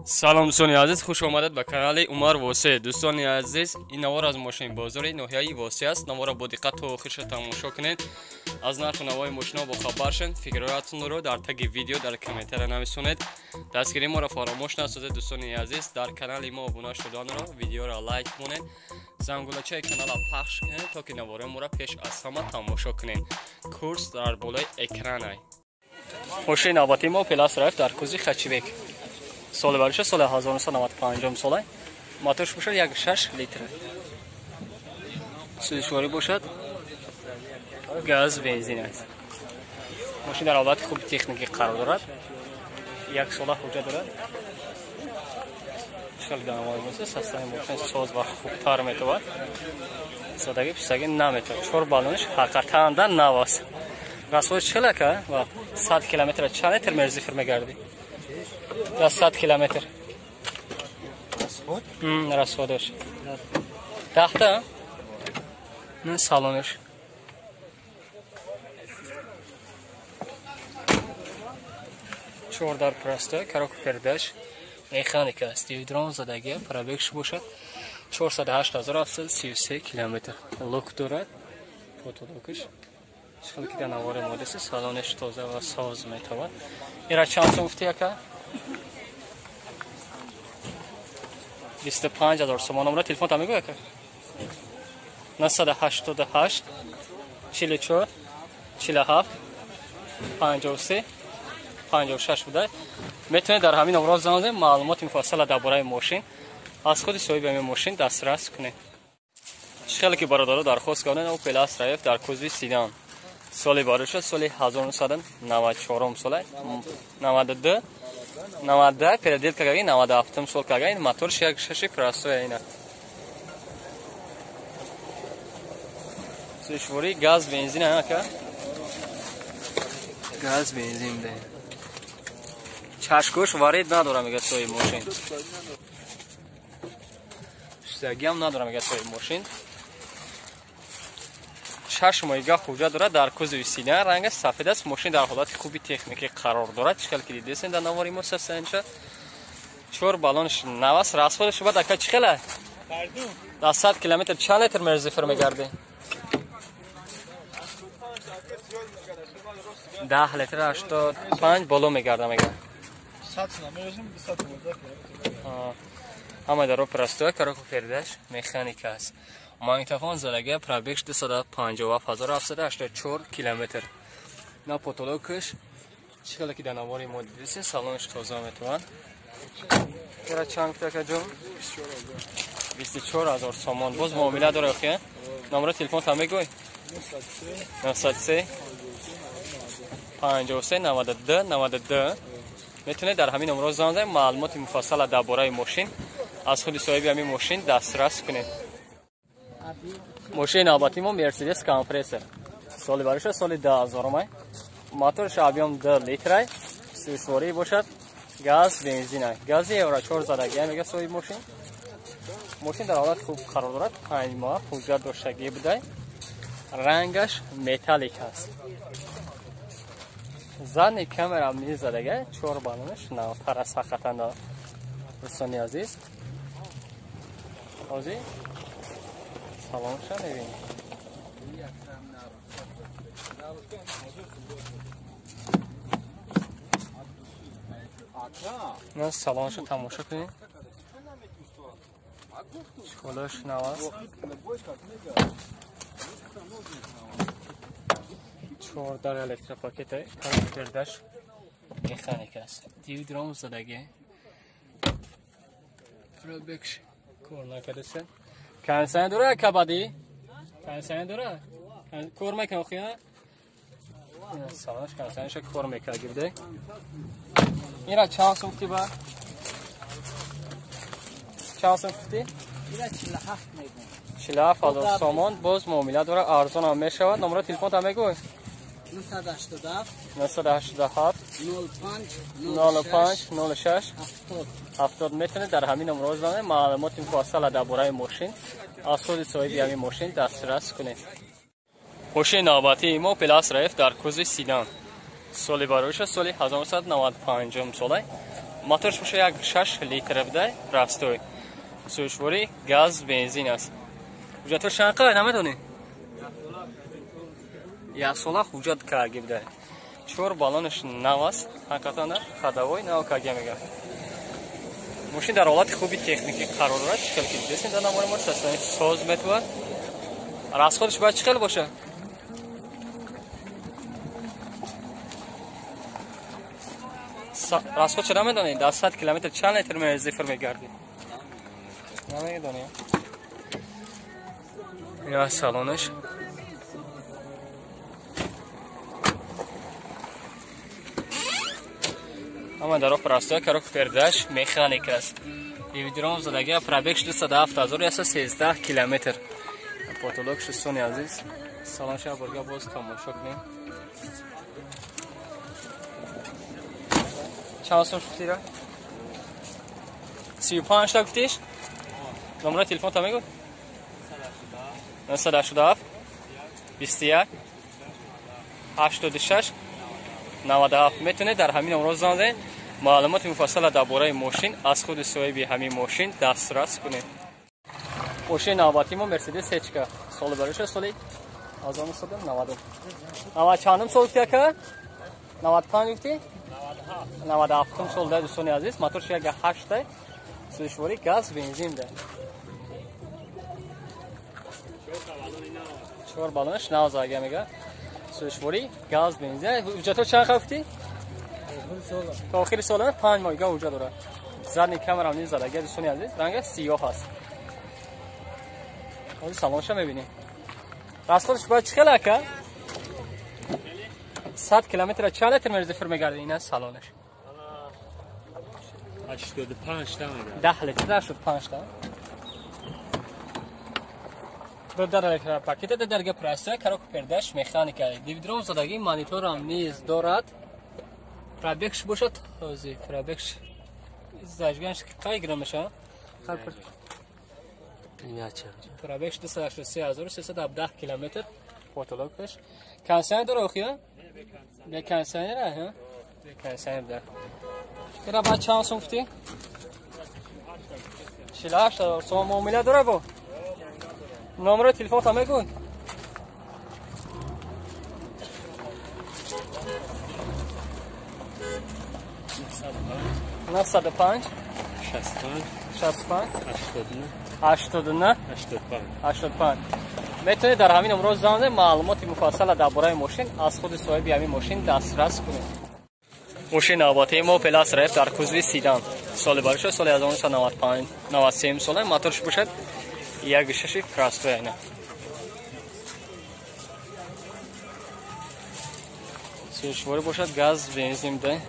سلام دوستان عزیز، خوش آمدید به کانال عمر واسه. دوستان عزیز، این نوار از ماشین بازار ناحیه واسه است. نوار با دقت تا آخرش تماشا کنید. از نرخ نوای ماشینا با خبر شین. فکراتتون رو در تگ ویدیو در کامنت نویسونید. دستگیری ما را فراموش نسازید. دوستان عزیز، در کانال ما ابونه شدن رو ویدیو را لایک کنید. زنگولچه کانال را پخش کنید تا که نوار ما را پیش از همه تماشا کنید. کورس در بالای اکران است. ماشین نوبتی ما پلاس رفت در کوزی خچیبک. سال برش سال 1995 سال موتورش باشد 6 لیتر، سوزشواری باشد، گاز بنزین است. ماشین در حالت خوب تکنیکی قرار دارد. یک سال حجت دارد. خیلی دانوار است. سیستم ماشین ساز و خوبتر میتواند. سادگی پیشگی نمیتواند. چهار بالونش حقیقتا نواست. رسوش چله که و 100 کیلومتر چند لیتر مرزی فرمگردی. 100 کیلومتر رسودش تحت نه سالونش چهار پرسته کاروک پرداش مکانیک است. دیودرام زدگی پرابکش باشد. 408,733 کیلومتر لوک دارد. فوتولوکش شکل که نوار مودست. سالونش تازه و ساز میتواند. ایرا چند سوفتی که 25,000 سومان. نمره تلفن تا میگوید که 988 44 47 53 56 بوده. میتونید در همین نمره زنگ بزنید. معلومات مفصل درباره ماشین از خود صاحب همین ماشین دسترس کنید. خیلی که برادرها درخواست کردن او پلاس رایف در کوزوی سیدان. سال بارش سال 1994 سال 92 90 передел кагай 97 сол кагай мотор 6 простой айна сушвори газ бензин ака газ бензин де чашкош варид надорам мега сои машин штагам надорам мега сои машин 6 مایگاه حجت دارد. در کوزوی سینه رنگ سفید است. ماشین در حالت خوبی تکنیکی قرار دارد. شکل که دیدین در نواری موسس اینجا 4 بالونش نواس راسفالش بعد اکا چخله در 100 کیلومتر چند لیتر مرزی فرمگرده 10 لیتر 85 بالو میگرده میگه 100 نمیرسیم 200 همه در رو پرستوه کاروکو پرداش مکانیک است. ماگنیتوفون زدگی پرابکش 257,784 کیلومتر. نه پوتولوکش شکلی که در نواری مودیسی. سالونش تازه میتوان. کرا چند تا که جون 24,000 سومان. باز معامله داره که نمره تلفن تا میگوی 903 53 92 92. میتونید در همین نمره زنگ بزنید. معلومات مفصل درباره ماشین از خود صاحب همین ماشین دسترس کنید. ماشین نوبتی ما مرسدس کامپرسر. سال بارش سال 2000 موتورش ابیام 2 لیتر سوزشواری باشد. گاز بنزین است. گاز اورا 4 زدگی میگه صاحب ماشین. ماشین در حالت خوب قرار دارد. 5 ماه حجت داشتگی بوده. رنگش متالیک است. زن کامرا می زدگی 4 بالونش نوتر است. حقیقتا دوستان عزیز اوزی سلام شما ببینید. نه سلامش تماشا کنید. شکلش نواست. 14 الکتریک پاکت کامپیوترش مکانیک است. دیودرام زدگی پروبکش کار نکرده. کنسان داره کبادی کنسان داره کور میکنه خیلی سالش کنسانش کور میکنه گیرده. اینا چند سوفتی با چند سوفتی اینا 47 میگن 47,000 سومان. باز معامله داره. ارزان هم میشود. نمره تلفن تا میگوی 987 05 06 70. میتونید در همین نمره زنگ معلومات مفصل درباره ماشین از خود صاحب همین ماشین دسترس کنید. ماشین نوبتی ما پلاس رایف در کوزوی سیدان. سال بارش سال 1995 سال моторш боша як 6 литр буде растой. Сушвори газ бензин аст. ҳуҷҷатҳо чанд намедонӣ? як сола ҳуҷҷат карги буде. 4 балонаш нав аст. ҳақиқатан хадавой нав карги мегӯяд. мошин дар ҳолати хуби техникӣ қарор дорад. чӣ хел ки десин дар намори мо састани соз метавад. расходаш бояд чӣ хел боша? расход чра медонӣ? дар 100 километр чанд литр зифр мегардӣ? намедонӣ? ин салонаш. ама дар простой коробка передач механик аст. Дивидром задага пробег 207,013 километр. Потолок 600 азиз. Салон ша бурга боз тамошо кунем. چند سال شفتی را؟ 35 تا گفتیش؟ نمره تلفن تا میگو؟ 987 21 86 97 میتونه در همین نمره زنگ بزنید. معلومات مفصل درباره ماشین از خود صاحب همین ماشین دسترس کنید. ماشین نوبتی ما مرسدس هچکا سال برایش سالی از آن سال 90 90 چندم سال گفتی که 95 گفتی 97 سال ده دوستان عزیز موتورش یک 8 ده سوشواری گاز بنزین ده 4 بالونش 9 زاگه میگه سوشواری گاز بنزین وجود چند گفتی تا آخر سال 5 ماه وجود داره زنی کامرا نیز زده دوستان عزیز رنگ سیاه است اون سالونش میبینی راستش باید چخله که 100 کیلومتر چند لیتر مرزفر میگرده این است سالونش 85 تا میگه 10 لیتر 85 تا در پاکت درگه پرسته کارو پرداش مکانیکال دیویدرام زدگی مانیتور هم نیز دارد پرابکش باشد توزیع پرابکش زاجگانش کای گرمشه پرابکش 283,317 کیلومتر پورتولوکش کانسان داره خیا به کانسان را به کانسان داره کرا با چند سوفتی 48 سو معامله داره با نمره تلفن تا میگو 905 65 89 85 میتونید در همین نمره زنگ بزنید معلومات مفصل درباره ماشین از خود صاحب همین ماشین دسترس کنید. ماشین نوبتی ما پلاس رفت در کوزوی سیدان سال برش سال 1995 93 سال موتورش باشد 1.6 کراستو اینا سوشواری باشد گاز بنزین ده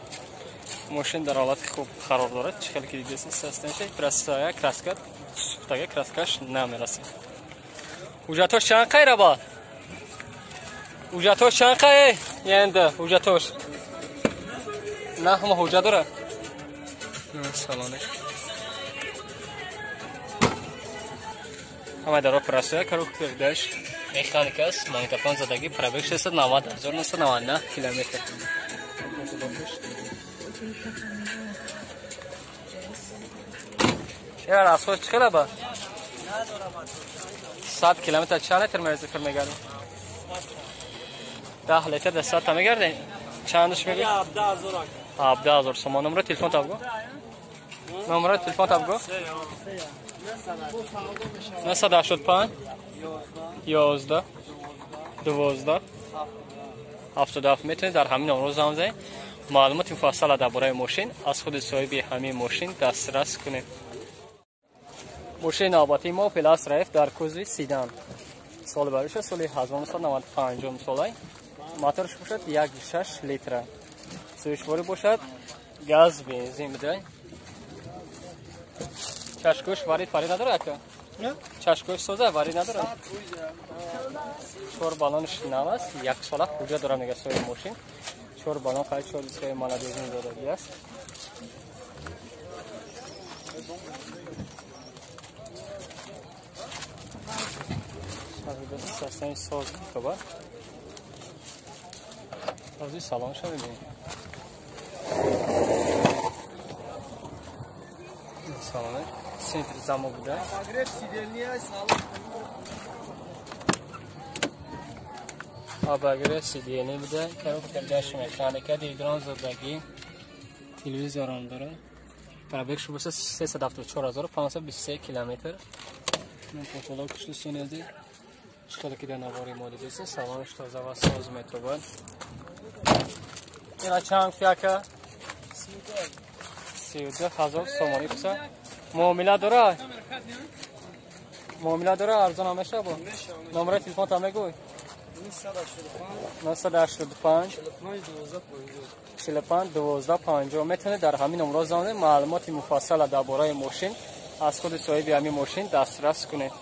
ماشین در حالت خوب قرار دارد چه خیلی که دیگه سستنشه پرستایا کراسکت سوختاگه کراسکش نمیرسه حجتاش چند خیره با حجتاش چند خیره ینده حجتاش نه همه حجت داره سلامش همه در پرستایا کارو پرداش مکانیک است مانیتافون زدگی پرابکش 690,999 کیلومتر چرا راسخوش چخیله با 100 کیلومتر چند لیتر مرزفر میگرده 10 لیتر در 100 تا میگرده چندش میگه 17,000 سوم نمره تلفن تا بگو نمره تلفن تا بگو 985 11 12 77 میتونید در همین نمره زنگ بزنید معلومات مفصل درباره ماشین از خود صاحب همین ماشین دسترس کنید. ماشین نوبتی ما پلاس رفت در کوزوی سیدان سال برش سال 1995 سال موتورش باشد 1.6 لیتر سوشواری باشد گاز بنزین بده چشکوش وارد فاری نداره که چشکوش سوزه وارد نداره 4 بالونش نو است 1 سال وجود داره میگه سوی ماشین 4 بالون خرید شد سوی مالادیزین دادگی است سستانی ساز کبار از این سالانش رو ببینید سلامه سنتر زمان بوده آباگره CDNی بوده کردش مکانیکا دیدران زدگی تلویزیون هم داره پرابکش بسه 374,523 کیلومتر من پوتولا کشتی سونیدی چطور که در نواری مالی بیسته سلامش تازه و ساز متر بود اینا چند فیاکه 32,000 سومانی بسه معامله داره معامله داره ارزان همشه با نمره تلفن تا میگوی 985 45 12 50 میتونه در همین نمره زنده معلومات مفصل درباره ماشین از خود صاحب همین ماشین دسترس کنید.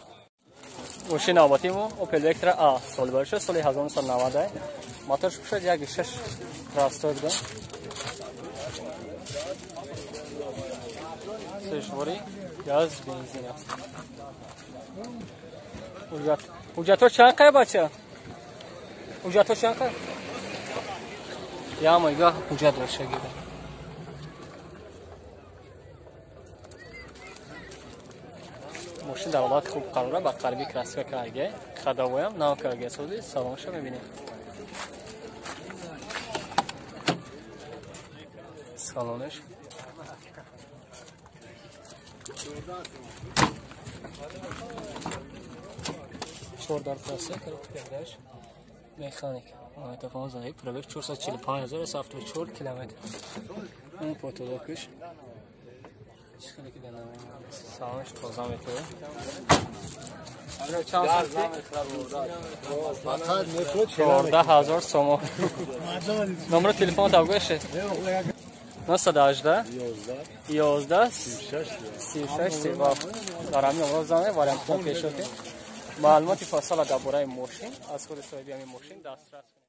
ماشین آباتیمو اوپل وکترا آ سال برشه سال 1990 موتورش بشه 1.6 راستو بوده سشواری گاز بنزین است. اوجاتو چند قیه بچه؟ اوجاتو چند قیه؟ یا مایگاه اوجات باشه گیره ماشین در حالت خوب قراره با قلبی کراسکا کرگه خداویم نام کرگه سودی سلامشو میبینیم سلامش چوردار پراسه کردش مکانیک اتفاق زایی پروژه 445,074 کیلومتر اون پوتولوکش چیکار که دارم سامش بازم میتونه چند ساعتی 14,000 سوم نمره تلفن تا گوشه 918 11 36 37 دارم نمره زنه وارم پیش شده معلوماتی فاصله درباره ماشین از خود صاحب همین ماشین دسترس